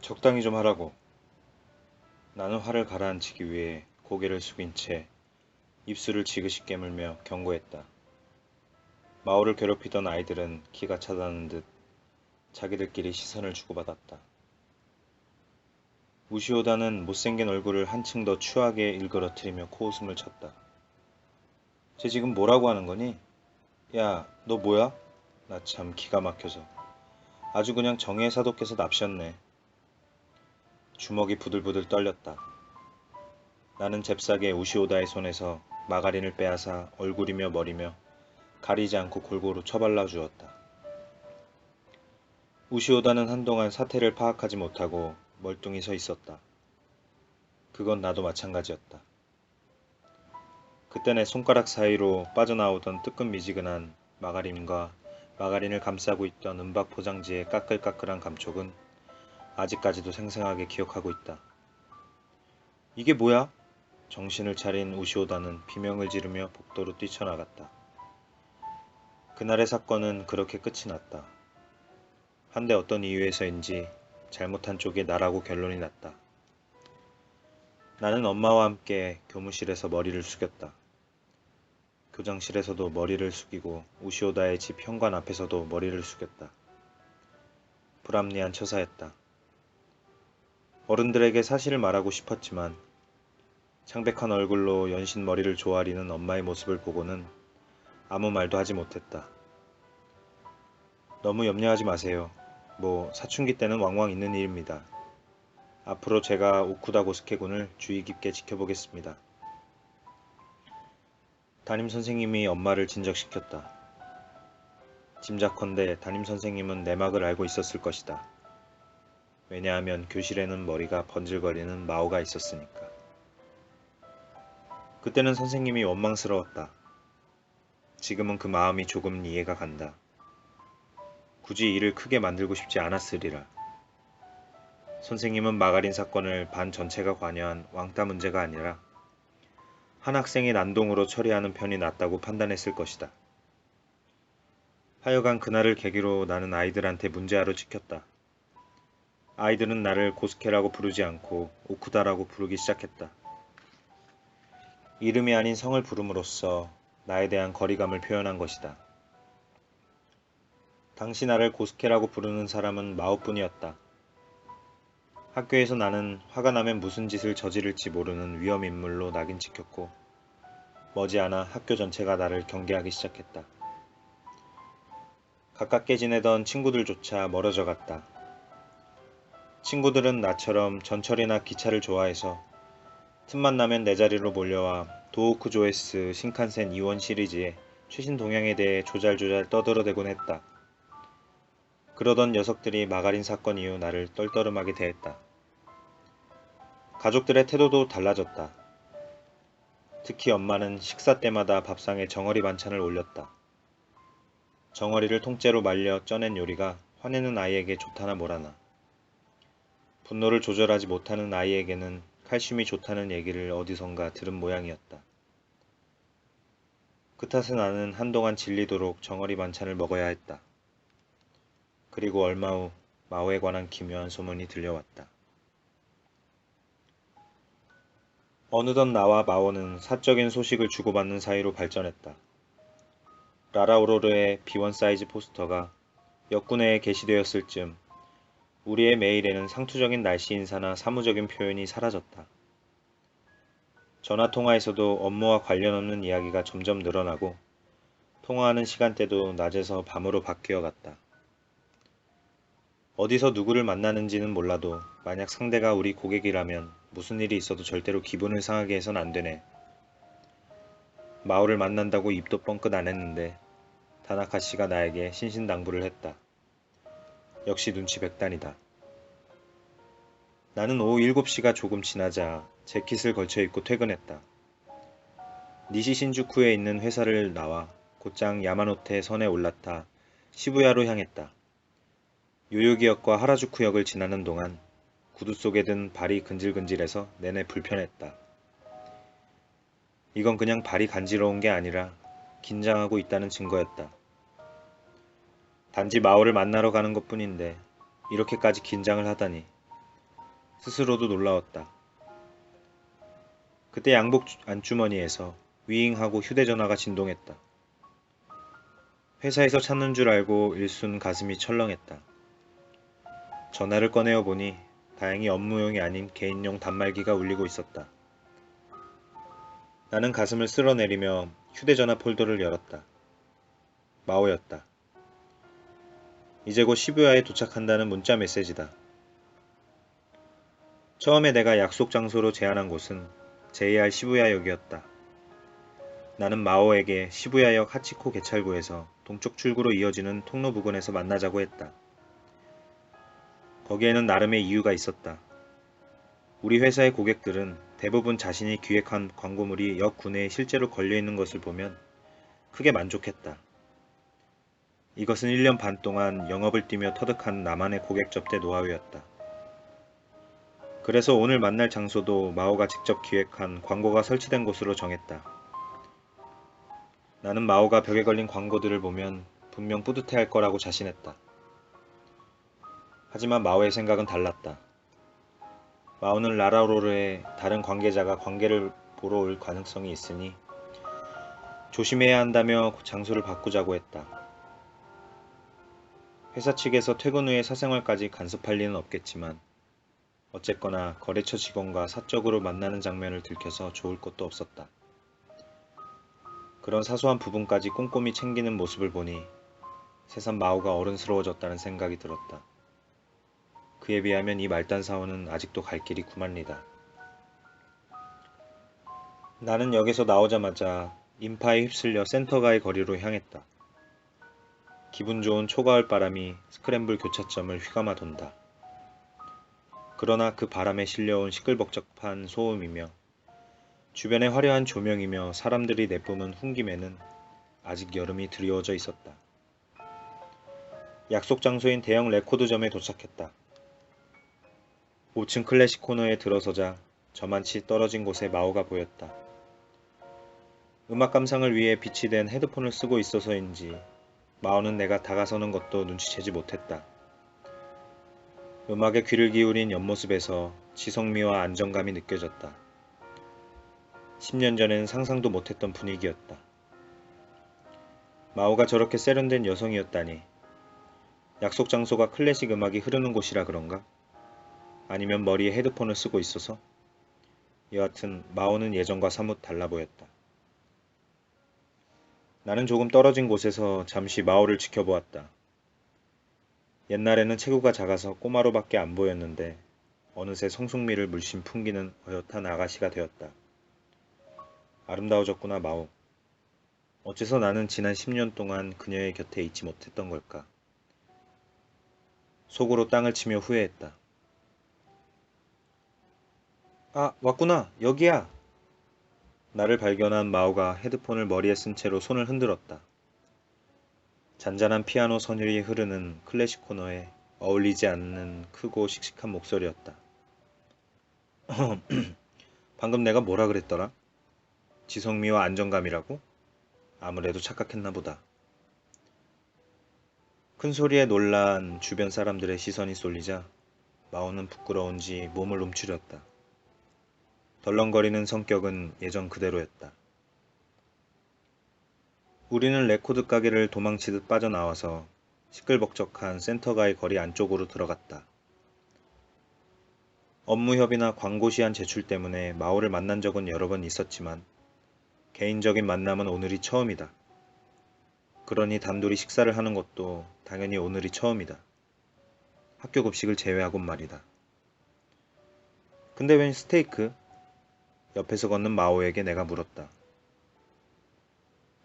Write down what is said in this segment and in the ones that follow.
적당히 좀 하라고. 나는 화를 가라앉히기 위해 고개를 숙인 채 입술을 지그시 깨물며 경고했다. 마오를 괴롭히던 아이들은 기가 차다는 듯 자기들끼리 시선을 주고받았다. 우시오다는 못생긴 얼굴을 한층 더 추하게 일그러뜨리며 코웃음을 쳤다. 쟤 지금 뭐라고 하는 거니? 야, 너 뭐야? 나 참 기가 막혀서. 아주 그냥 정의의 사도께서 납셨네. 주먹이 부들부들 떨렸다. 나는 잽싸게 우시오다의 손에서 마가린을 빼앗아 얼굴이며 머리며 가리지 않고 골고루 처발라 주었다. 우시오다는 한동안 사태를 파악하지 못하고 멀뚱히 서 있었다. 그건 나도 마찬가지였다. 그때 내 손가락 사이로 빠져나오던 뜨끈미지근한 마가린과 마가린을 감싸고 있던 은박 포장지의 까끌까끌한 감촉은 아직까지도 생생하게 기억하고 있다. 이게 뭐야? 정신을 차린 우시오다는 비명을 지르며 복도로 뛰쳐나갔다. 그날의 사건은 그렇게 끝이 났다. 한데 어떤 이유에서인지 잘못한 쪽이 나라고 결론이 났다. 나는 엄마와 함께 교무실에서 머리를 숙였다. 교장실에서도 머리를 숙이고 우시오다의 집 현관 앞에서도 머리를 숙였다. 불합리한 처사였다. 어른들에게 사실을 말하고 싶었지만 창백한 얼굴로 연신 머리를 조아리는 엄마의 모습을 보고는 아무 말도 하지 못했다. 너무 염려하지 마세요. 뭐 사춘기 때는 왕왕 있는 일입니다. 앞으로 제가 오쿠다 고스케군을 주의 깊게 지켜보겠습니다. 담임 선생님이 엄마를 진정시켰다. 짐작컨대 담임 선생님은 내막을 알고 있었을 것이다. 왜냐하면 교실에는 머리가 번질거리는 마오가 있었으니까. 그때는 선생님이 원망스러웠다. 지금은 그 마음이 조금 이해가 간다. 굳이 일을 크게 만들고 싶지 않았으리라. 선생님은 마가린 사건을 반 전체가 관여한 왕따 문제가 아니라 한 학생의 난동으로 처리하는 편이 낫다고 판단했을 것이다. 하여간 그날을 계기로 나는 아이들한테 문제아로 찍혔다. 아이들은 나를 고스케라고 부르지 않고 오쿠다라고 부르기 시작했다. 이름이 아닌 성을 부름으로써 나에 대한 거리감을 표현한 것이다. 당시 나를 고스케라고 부르는 사람은 마오뿐이었다. 학교에서 나는 화가 나면 무슨 짓을 저지를지 모르는 위험인물로 낙인 찍혔고 머지않아 학교 전체가 나를 경계하기 시작했다. 가깝게 지내던 친구들조차 멀어져 갔다. 친구들은 나처럼 전철이나 기차를 좋아해서 틈만 나면 내 자리로 몰려와 도호쿠 조에스 신칸센 이원 시리즈의 최신 동향에 대해 조잘조잘 떠들어대곤 했다. 그러던 녀석들이 마가린 사건 이후 나를 떨떠름하게 대했다. 가족들의 태도도 달라졌다. 특히 엄마는 식사 때마다 밥상에 정어리 반찬을 올렸다. 정어리를 통째로 말려 쪄낸 요리가 화내는 아이에게 좋다나 뭐라나. 분노를 조절하지 못하는 아이에게는 칼슘이 좋다는 얘기를 어디선가 들은 모양이었다. 그 탓에 나는 한동안 질리도록 정어리 반찬을 먹어야 했다. 그리고 얼마 후 마오에 관한 기묘한 소문이 들려왔다. 어느덧 나와 마오는 사적인 소식을 주고받는 사이로 발전했다. 라라오로르의 B1 사이즈 포스터가 역군회에 게시되었을 즈음 우리의 메일에는 상투적인 날씨 인사나 사무적인 표현이 사라졌다. 전화통화에서도 업무와 관련 없는 이야기가 점점 늘어나고 통화하는 시간대도 낮에서 밤으로 바뀌어 갔다. 어디서 누구를 만나는지는 몰라도 만약 상대가 우리 고객이라면 무슨 일이 있어도 절대로 기분을 상하게 해선 안 되네. 마오를 만난다고 입도 뻥끗 안 했는데 다나카 씨가 나에게 신신당부를 했다. 역시 눈치 백단이다. 나는 오후 7시가 조금 지나자 재킷을 걸쳐 입고 퇴근했다. 니시 신주쿠에 있는 회사를 나와 곧장 야마노테 선에 올라타 시부야로 향했다. 요요기역과 하라주쿠역을 지나는 동안 구두 속에 든 발이 근질근질해서 내내 불편했다. 이건 그냥 발이 간지러운 게 아니라 긴장하고 있다는 증거였다. 단지 마오를 만나러 가는 것뿐인데 이렇게까지 긴장을 하다니. 스스로도 놀라웠다. 그때 양복 안주머니에서 윙하고 휴대전화가 진동했다. 회사에서 찾는 줄 알고 일순 가슴이 철렁했다. 전화를 꺼내어 보니 다행히 업무용이 아닌 개인용 단말기가 울리고 있었다. 나는 가슴을 쓸어내리며 휴대전화 폴더를 열었다. 마오였다. 이제 곧 시부야에 도착한다는 문자 메시지다. 처음에 내가 약속 장소로 제안한 곳은 JR 시부야역이었다. 나는 마오에게 시부야역 하치코 개찰구에서 동쪽 출구로 이어지는 통로 부근에서 만나자고 했다. 거기에는 나름의 이유가 있었다. 우리 회사의 고객들은 대부분 자신이 기획한 광고물이 역 구내에 실제로 걸려있는 것을 보면 크게 만족했다. 이것은 1년 반 동안 영업을 뛰며 터득한 나만의 고객 접대 노하우였다. 그래서 오늘 만날 장소도 마오가 직접 기획한 광고가 설치된 곳으로 정했다. 나는 마오가 벽에 걸린 광고들을 보면 분명 뿌듯해할 거라고 자신했다. 하지만 마오의 생각은 달랐다. 마오는 라라로르의 다른 관계자가 관계를 보러 올 가능성이 있으니 조심해야 한다며 장소를 바꾸자고 했다. 회사 측에서 퇴근 후에 사생활까지 간섭할 리는 없겠지만 어쨌거나 거래처 직원과 사적으로 만나는 장면을 들켜서 좋을 것도 없었다. 그런 사소한 부분까지 꼼꼼히 챙기는 모습을 보니 새삼 마오가 어른스러워졌다는 생각이 들었다. 그에 비하면 이 말단 사원은 아직도 갈 길이 구만리다. 나는 역에서 나오자마자 인파에 휩쓸려 센터가의 거리로 향했다. 기분 좋은 초가을 바람이 스크램블 교차점을 휘감아 돈다. 그러나 그 바람에 실려온 시끌벅적한 소음이며 주변의 화려한 조명이며 사람들이 내뿜은 훈김에는 아직 여름이 드리워져 있었다. 약속 장소인 대형 레코드점에 도착했다. 5층 클래식 코너에 들어서자 저만치 떨어진 곳에 마오가 보였다. 음악 감상을 위해 빛이 된 헤드폰을 쓰고 있어서인지 마오는 내가 다가서는 것도 눈치채지 못했다. 음악에 귀를 기울인 옆모습에서 지성미와 안정감이 느껴졌다. 10년 전엔 상상도 못했던 분위기였다. 마오가 저렇게 세련된 여성이었다니. 약속 장소가 클래식 음악이 흐르는 곳이라 그런가? 아니면 머리에 헤드폰을 쓰고 있어서? 여하튼 마오는 예전과 사뭇 달라 보였다. 나는 조금 떨어진 곳에서 잠시 마오를 지켜보았다. 옛날에는 체구가 작아서 꼬마로밖에 안 보였는데 어느새 성숙미를 물씬 풍기는 어엿한 아가씨가 되었다. 아름다워졌구나 마오. 어째서 나는 지난 10년 동안 그녀의 곁에 있지 못했던 걸까? 속으로 땅을 치며 후회했다. 아, 왔구나. 여기야. 나를 발견한 마오가 헤드폰을 머리에 쓴 채로 손을 흔들었다. 잔잔한 피아노 선율이 흐르는 클래식 코너에 어울리지 않는 크고 씩씩한 목소리였다. 방금 내가 뭐라 그랬더라? 지성미와 안정감이라고? 아무래도 착각했나 보다. 큰 소리에 놀란 주변 사람들의 시선이 쏠리자 마오는 부끄러운지 몸을 움츠렸다. 덜렁거리는 성격은 예전 그대로였다. 우리는 레코드 가게를 도망치듯 빠져나와서 시끌벅적한 센터가의 거리 안쪽으로 들어갔다. 업무 협의나 광고 시한 제출 때문에 마오를 만난 적은 여러 번 있었지만 개인적인 만남은 오늘이 처음이다. 그러니 단둘이 식사를 하는 것도 당연히 오늘이 처음이다. 학교 급식을 제외하곤 말이다. 근데 웬 스테이크? 옆에서 걷는 마오에게 내가 물었다.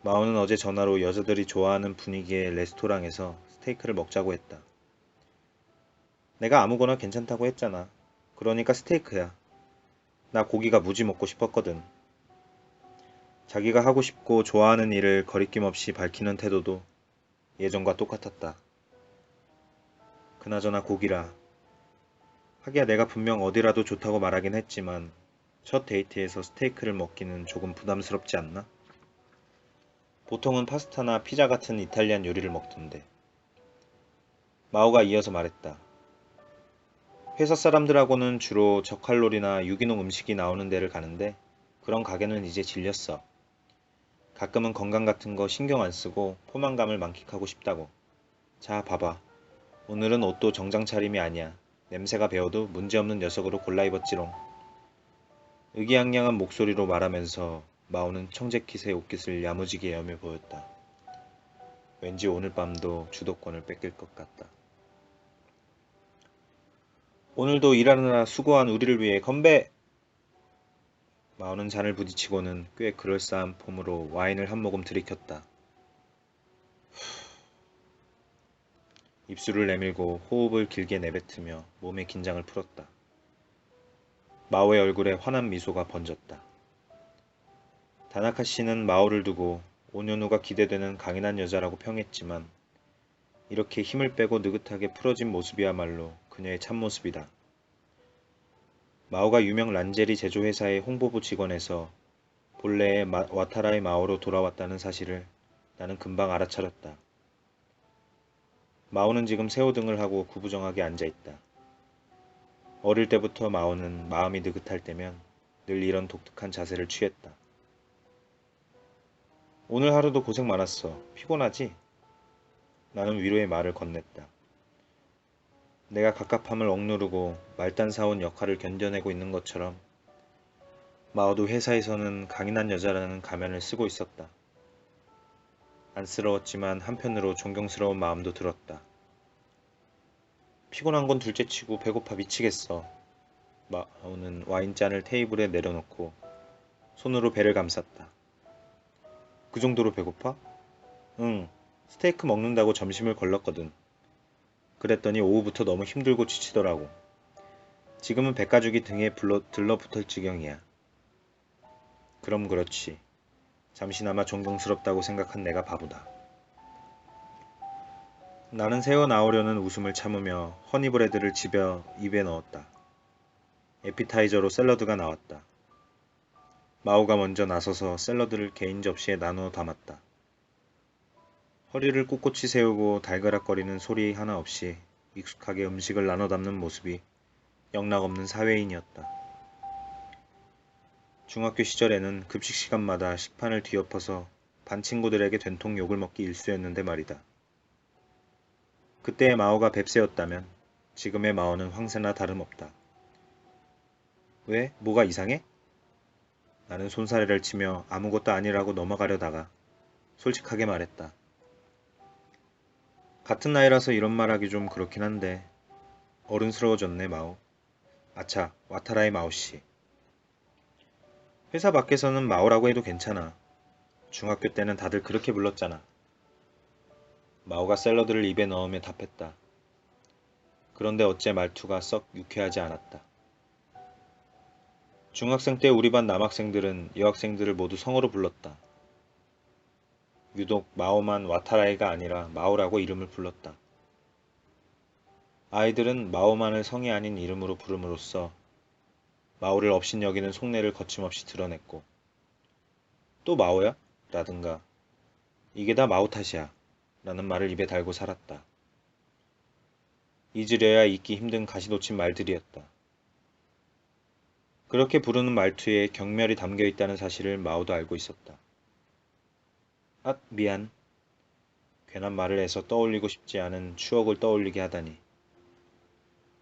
마오는 어제 전화로 여자들이 좋아하는 분위기의 레스토랑에서 스테이크를 먹자고 했다. 내가 아무거나 괜찮다고 했잖아. 그러니까 스테이크야. 나 고기가 무지 먹고 싶었거든. 자기가 하고 싶고 좋아하는 일을 거리낌 없이 밝히는 태도도 예전과 똑같았다. 그나저나 고기라. 하기야 내가 분명 어디라도 좋다고 말하긴 했지만 첫 데이트에서 스테이크를 먹기는 조금 부담스럽지 않나? 보통은 파스타나 피자 같은 이탈리안 요리를 먹던데. 마오가 이어서 말했다. 회사 사람들하고는 주로 저칼로리나 유기농 음식이 나오는 데를 가는데 그런 가게는 이제 질렸어. 가끔은 건강 같은 거 신경 안 쓰고 포만감을 만끽하고 싶다고. 자, 봐봐. 오늘은 옷도 정장 차림이 아니야. 냄새가 배어도 문제없는 녀석으로 골라 입었지롱. 의기양양한 목소리로 말하면서 마오는 청재킷의 옷깃을 야무지게 여며 보였다. 왠지 오늘 밤도 주도권을 뺏길 것 같다. 오늘도 일하느라 수고한 우리를 위해 건배! 마오는 잔을 부딪히고는 꽤 그럴싸한 폼으로 와인을 한 모금 들이켰다. 입술을 내밀고 호흡을 길게 내뱉으며 몸의 긴장을 풀었다. 마오의 얼굴에 환한 미소가 번졌다. 다나카 씨는 마오를 두고 5년 후가 기대되는 강인한 여자라고 평했지만 이렇게 힘을 빼고 느긋하게 풀어진 모습이야말로 그녀의 참모습이다. 마오가 유명 란제리 제조회사의 홍보부 직원에서 본래의 와타라의 마오로 돌아왔다는 사실을 나는 금방 알아차렸다. 마오는 지금 새호등을 하고 구부정하게 앉아있다. 어릴 때부터 마오는 마음이 느긋할 때면 늘 이런 독특한 자세를 취했다. 오늘 하루도 고생 많았어. 피곤하지? 나는 위로의 말을 건넸다. 내가 갑갑함을 억누르고 말단사원 역할을 견뎌내고 있는 것처럼 마오도 회사에서는 강인한 여자라는 가면을 쓰고 있었다. 안쓰러웠지만 한편으로 존경스러운 마음도 들었다. 피곤한 건 둘째치고 배고파 미치겠어. 마오는 와인잔을 테이블에 내려놓고 손으로 배를 감쌌다. 그 정도로 배고파? 응, 스테이크 먹는다고 점심을 걸렀거든. 그랬더니 오후부터 너무 힘들고 지치더라고. 지금은 백가죽이 등에 들러붙을 지경이야. 그럼 그렇지. 잠시나마 존경스럽다고 생각한 내가 바보다. 나는 새어나오려는 웃음을 참으며 허니브레드를 집어 입에 넣었다. 에피타이저로 샐러드가 나왔다. 마오가 먼저 나서서 샐러드를 개인 접시에 나누어 담았다. 허리를 꿋꿋이 세우고 달그락거리는 소리 하나 없이 익숙하게 음식을 나눠 담는 모습이 영락없는 사회인이었다. 중학교 시절에는 급식 시간마다 식판을 뒤엎어서 반 친구들에게 된통 욕을 먹기 일쑤였는데 말이다. 그때의 마오가 뱁새였다면 지금의 마오는 황새나 다름없다. 왜? 뭐가 이상해? 나는 손사래를 치며 아무것도 아니라고 넘어가려다가 솔직하게 말했다. 같은 나이라서 이런 말하기 좀 그렇긴 한데 어른스러워졌네 마오. 아차, 와타라의 마오씨. 회사 밖에서는 마오라고 해도 괜찮아. 중학교 때는 다들 그렇게 불렀잖아. 마오가 샐러드를 입에 넣으며 답했다. 그런데 어째 말투가 썩 유쾌하지 않았다. 중학생 때 우리 반 남학생들은 여학생들을 모두 성으로 불렀다. 유독 마오만 와타라이가 아니라 마오라고 이름을 불렀다. 아이들은 마오만을 성이 아닌 이름으로 부름으로써 마오를 업신여기는 속내를 거침없이 드러냈고 또 마오야? 라든가 이게 다 마오 탓이야 라는 말을 입에 달고 살았다. 잊으려야 잊기 힘든 가시돋친 말들이었다. 그렇게 부르는 말투에 경멸이 담겨 있다는 사실을 마오도 알고 있었다. 앗, 미안. 괜한 말을 해서 떠올리고 싶지 않은 추억을 떠올리게 하다니.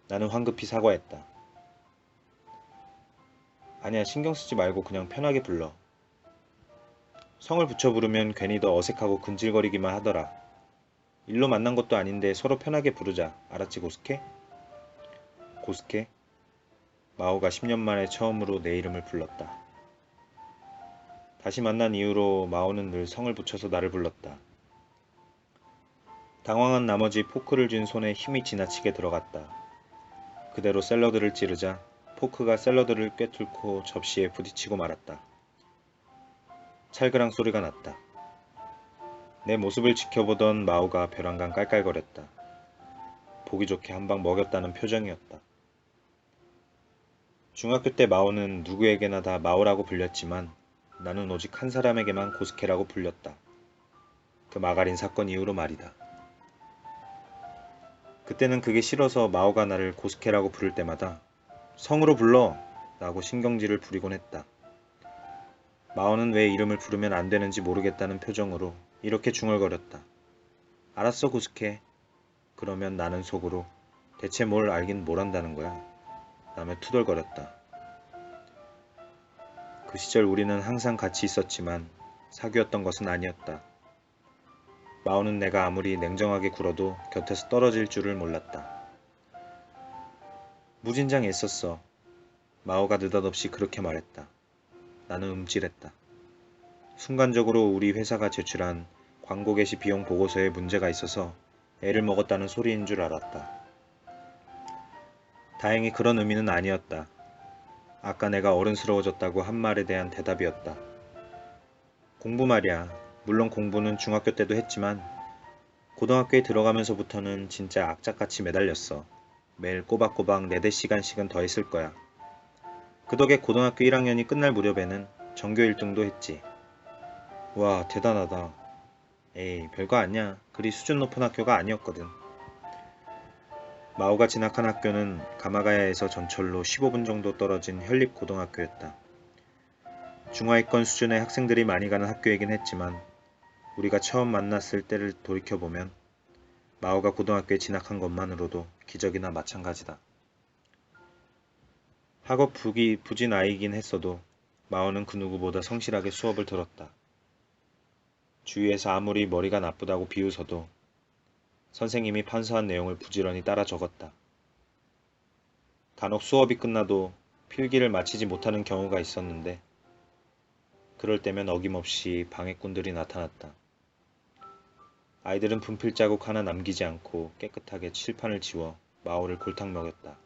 나는 황급히 사과했다. 아니야, 신경 쓰지 말고 그냥 편하게 불러. 성을 붙여 부르면 괜히 더 어색하고 근질거리기만 하더라. 일로 만난 것도 아닌데 서로 편하게 부르자. 알았지, 고스케? 고스케? 마오가 10년 만에 처음으로 내 이름을 불렀다. 다시 만난 이후로 마오는 늘 성을 붙여서 나를 불렀다. 당황한 나머지 포크를 쥔 손에 힘이 지나치게 들어갔다. 그대로 샐러드를 찌르자 포크가 샐러드를 꿰뚫고 접시에 부딪히고 말았다. 찰그랑 소리가 났다. 내 모습을 지켜보던 마오가 벼랑간 깔깔거렸다. 보기 좋게 한 방 먹였다는 표정이었다. 중학교 때 마오는 누구에게나 다 마오라고 불렸지만 나는 오직 한 사람에게만 고스케라고 불렸다. 그 마가린 사건 이후로 말이다. 그때는 그게 싫어서 마오가 나를 고스케라고 부를 때마다 성으로 불러! 라고 신경질을 부리곤 했다. 마오는 왜 이름을 부르면 안 되는지 모르겠다는 표정으로 이렇게 중얼거렸다. 알았어, 고스케. 그러면 나는 속으로 대체 뭘 알긴 뭘 한다는 거야? 라며 투덜거렸다. 그 시절 우리는 항상 같이 있었지만 사귀었던 것은 아니었다. 마오는 내가 아무리 냉정하게 굴어도 곁에서 떨어질 줄을 몰랐다. 무진장에 있었어. 마오가 느닷없이 그렇게 말했다. 나는 움찔했다. 순간적으로 우리 회사가 제출한 광고 게시 비용 보고서에 문제가 있어서 애를 먹었다는 소리인 줄 알았다. 다행히 그런 의미는 아니었다. 아까 내가 어른스러워졌다고 한 말에 대한 대답이었다. 공부 말이야. 물론 공부는 중학교 때도 했지만 고등학교에 들어가면서부터는 진짜 악착같이 매달렸어. 매일 꼬박꼬박 4~5시간씩은 더 했을 거야. 그 덕에 고등학교 1학년이 끝날 무렵에는 전교 1등도 했지. 와, 대단하다. 에이, 별거 아니야. 그리 수준 높은 학교가 아니었거든. 마오가 진학한 학교는 가마가야에서 전철로 15분 정도 떨어진 현립고등학교였다. 중하위권 수준의 학생들이 많이 가는 학교이긴 했지만 우리가 처음 만났을 때를 돌이켜보면 마오가 고등학교에 진학한 것만으로도 기적이나 마찬가지다. 학업 부진 아이긴 했어도 마오는 그 누구보다 성실하게 수업을 들었다. 주위에서 아무리 머리가 나쁘다고 비웃어도 선생님이 판서한 내용을 부지런히 따라 적었다. 간혹 수업이 끝나도 필기를 마치지 못하는 경우가 있었는데 그럴 때면 어김없이 방해꾼들이 나타났다. 아이들은 분필 자국 하나 남기지 않고 깨끗하게 칠판을 지워 마오를 골탕 먹였다.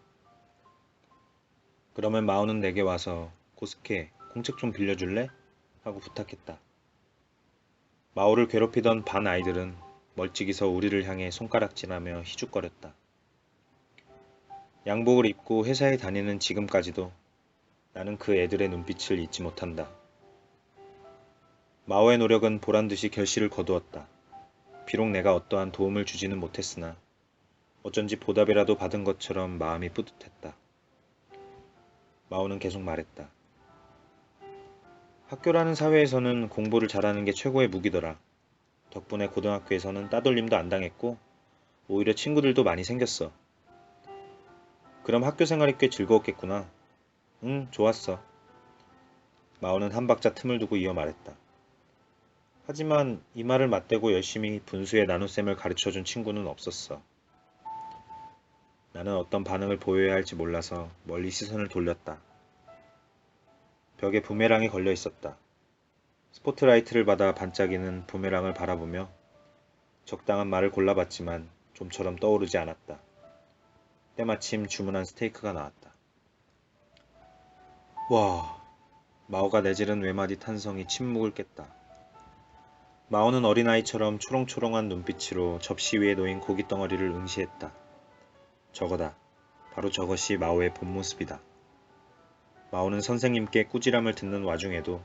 그러면 마오는 내게 와서 고스케, 공책 좀 빌려줄래? 하고 부탁했다. 마오를 괴롭히던 반 아이들은 멀찍이서 우리를 향해 손가락질하며 희죽거렸다. 양복을 입고 회사에 다니는 지금까지도 나는 그 애들의 눈빛을 잊지 못한다. 마오의 노력은 보란듯이 결실을 거두었다. 비록 내가 어떠한 도움을 주지는 못했으나 어쩐지 보답이라도 받은 것처럼 마음이 뿌듯했다. 마오는 계속 말했다. 학교라는 사회에서는 공부를 잘하는 게 최고의 무기더라. 덕분에 고등학교에서는 따돌림도 안 당했고 오히려 친구들도 많이 생겼어. 그럼 학교 생활이 꽤 즐거웠겠구나. 응, 좋았어. 마오는 한 박자 틈을 두고 이어 말했다. 하지만 이 말을 맞대고 열심히 분수의 나눗셈을 가르쳐준 친구는 없었어. 나는 어떤 반응을 보여야 할지 몰라서 멀리 시선을 돌렸다. 벽에 부메랑이 걸려 있었다. 스포트라이트를 받아 반짝이는 부메랑을 바라보며 적당한 말을 골라봤지만 좀처럼 떠오르지 않았다. 때마침 주문한 스테이크가 나왔다. 와, 마오가 내지른 외마디 탄성이 침묵을 깼다. 마오는 어린아이처럼 초롱초롱한 눈빛으로 접시 위에 놓인 고기 덩어리를 응시했다. 저거다. 바로 저것이 마오의 본 모습이다. 마오는 선생님께 꾸지람을 듣는 와중에도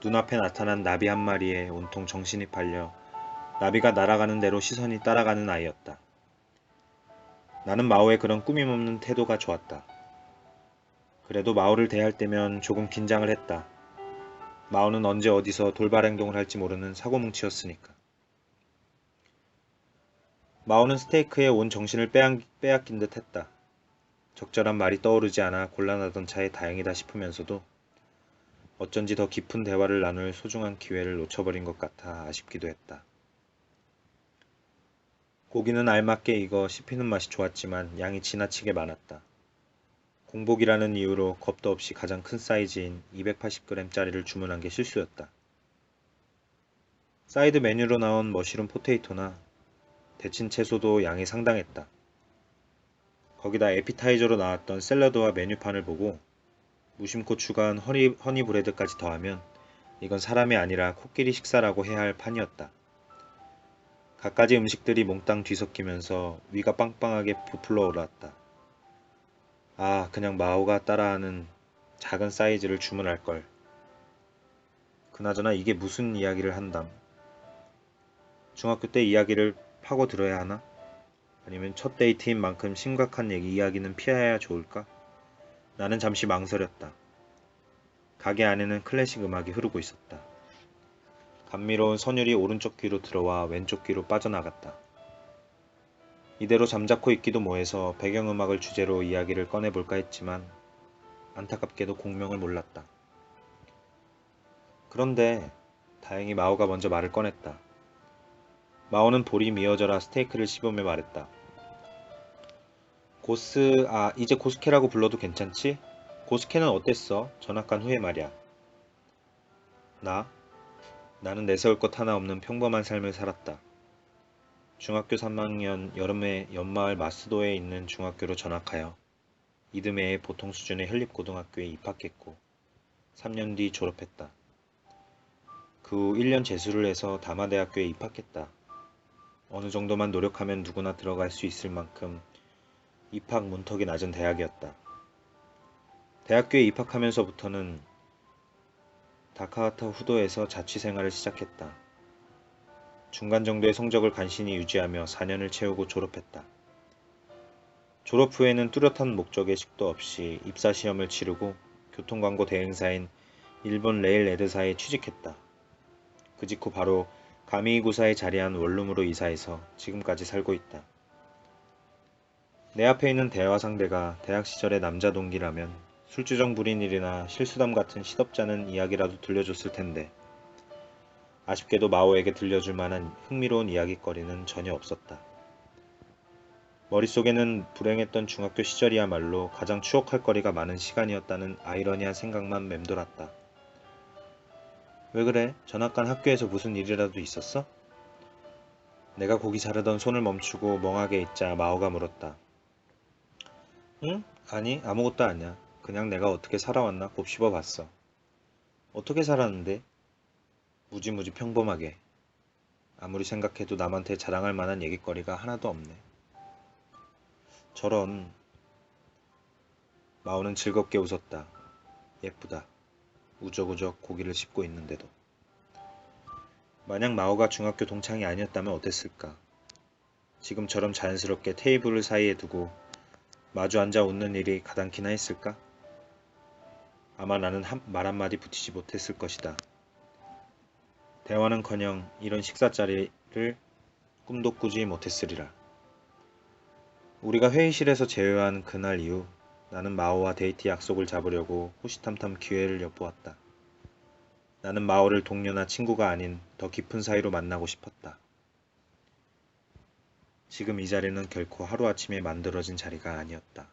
눈앞에 나타난 나비 한 마리에 온통 정신이 팔려 나비가 날아가는 대로 시선이 따라가는 아이였다. 나는 마오의 그런 꾸밈없는 태도가 좋았다. 그래도 마오를 대할 때면 조금 긴장을 했다. 마오는 언제 어디서 돌발 행동을 할지 모르는 사고뭉치였으니까. 마오는 스테이크에 온 정신을 빼앗긴 듯 했다. 적절한 말이 떠오르지 않아 곤란하던 차에 다행이다 싶으면서도 어쩐지 더 깊은 대화를 나눌 소중한 기회를 놓쳐버린 것 같아 아쉽기도 했다. 고기는 알맞게 익어 씹히는 맛이 좋았지만 양이 지나치게 많았다. 공복이라는 이유로 겁도 없이 가장 큰 사이즈인 280g짜리를 주문한 게 실수였다. 사이드 메뉴로 나온 머쉬룸 포테이토나 데친 채소도 양이 상당했다. 거기다 에피타이저로 나왔던 샐러드와 메뉴판을 보고 무심코 추가한 허니 브레드까지 더하면 이건 사람이 아니라 코끼리 식사라고 해야 할 판이었다. 갖가지 음식들이 몽땅 뒤섞이면서 위가 빵빵하게 부풀어 올랐다. 아, 그냥 마오가 따라하는 작은 사이즈를 주문할걸. 그나저나 이게 무슨 이야기를 한담. 중학교 때 이야기를 파고 들어야 하나? 아니면 첫 데이트인 만큼 심각한 이야기는 피해야 좋을까? 나는 잠시 망설였다. 가게 안에는 클래식 음악이 흐르고 있었다. 감미로운 선율이 오른쪽 귀로 들어와 왼쪽 귀로 빠져나갔다. 이대로 잠자코 있기도 뭐해서 배경음악을 주제로 이야기를 꺼내볼까 했지만 안타깝게도 공명을 몰랐다. 그런데 다행히 마오가 먼저 말을 꺼냈다. 마오는 볼이 미어져라 스테이크를 씹으며 말했다. 이제 고스케라고 불러도 괜찮지? 고스케는 어땠어? 전학간 후에 말이야. 나? 나는 내세울 것 하나 없는 평범한 삶을 살았다. 중학교 3학년 여름에 연마을 마스도에 있는 중학교로 전학하여 이듬해에 보통 수준의 현립고등학교에 입학했고 3년 뒤 졸업했다. 그 후 1년 재수를 해서 다마대학교에 입학했다. 어느 정도만 노력하면 누구나 들어갈 수 있을 만큼 입학 문턱이 낮은 대학이었다. 대학교에 입학하면서부터는 다카하타 후도에서 자취 생활을 시작했다. 중간 정도의 성적을 간신히 유지하며 4년을 채우고 졸업했다. 졸업 후에는 뚜렷한 목적의 식도 없이 입사 시험을 치르고 교통광고 대행사인 일본 레일 에드사에 취직했다. 그 직후 바로 가미이구사에 자리한 원룸으로 이사해서 지금까지 살고 있다. 내 앞에 있는 대화 상대가 대학 시절의 남자 동기라면 술주정 부린 일이나 실수담 같은 시덥잖은 이야기라도 들려줬을 텐데 아쉽게도 마오에게 들려줄 만한 흥미로운 이야깃거리는 전혀 없었다. 머릿속에는 불행했던 중학교 시절이야말로 가장 추억할 거리가 많은 시간이었다는 아이러니한 생각만 맴돌았다. 왜 그래? 전학간 학교에서 무슨 일이라도 있었어? 내가 고기 자르던 손을 멈추고 멍하게 있자 마오가 물었다. 응? 아니, 아무것도 아니야. 그냥 내가 어떻게 살아왔나 곱씹어 봤어. 어떻게 살았는데? 무지무지 평범하게. 아무리 생각해도 남한테 자랑할 만한 얘기거리가 하나도 없네. 저런. 마오는 즐겁게 웃었다. 예쁘다. 우적우적 고기를 씹고 있는데도. 만약 마오가 중학교 동창이 아니었다면 어땠을까? 지금처럼 자연스럽게 테이블을 사이에 두고 마주 앉아 웃는 일이 가당키나 했을까? 아마 나는 말 한마디 붙이지 못했을 것이다. 대화는커녕 이런 식사 자리를 꿈도 꾸지 못했으리라. 우리가 회의실에서 재회한 그날 이후 나는 마오와 데이트 약속을 잡으려고 호시탐탐 기회를 엿보았다. 나는 마오를 동료나 친구가 아닌 더 깊은 사이로 만나고 싶었다. 지금 이 자리는 결코 하루아침에 만들어진 자리가 아니었다.